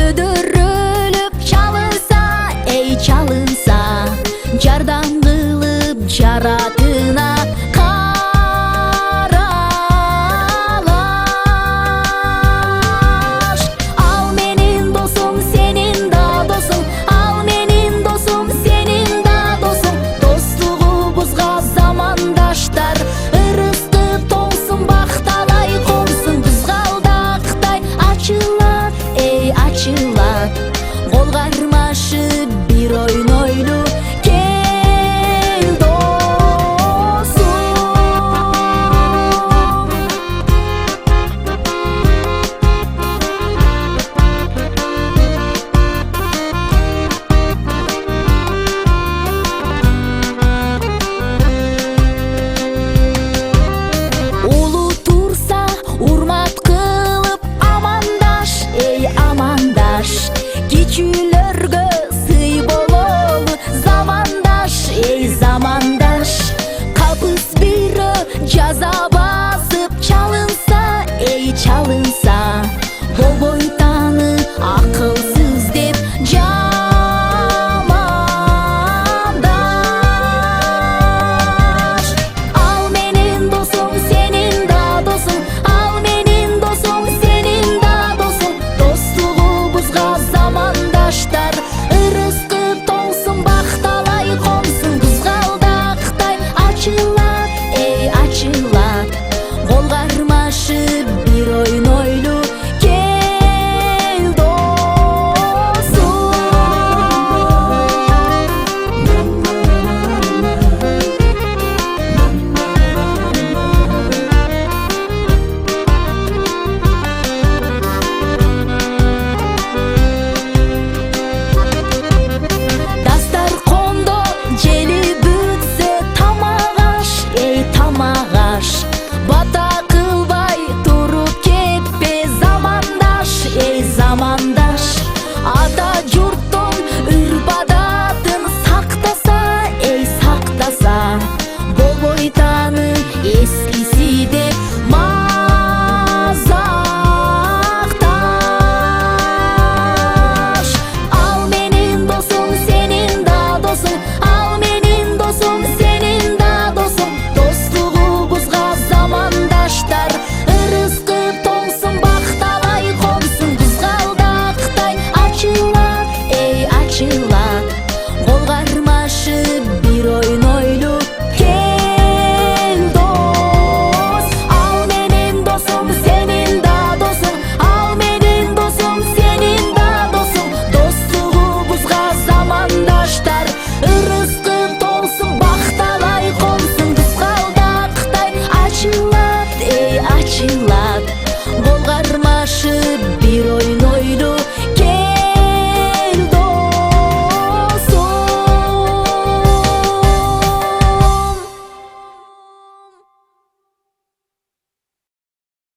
көдөрүлүп çalınsa, ey çalınsa, жардан кылып жаратына каралаш. Ал менин досум, сенин да досуң, ал менин досум, сенин да досуң. Достугубузга замандаштар, ырыскы толсун, бакталай консун. Кызгалдактай ачылат, эй ачылат, кол кармашып бир ойнойлу кел досум. Улу турса урмат кылып амандаш, эй амандаш. Кичүүлөргө сый бололу замандаш, эй замандаш. Капыс бирөө жаза басып çalınsa, эй çalınsa,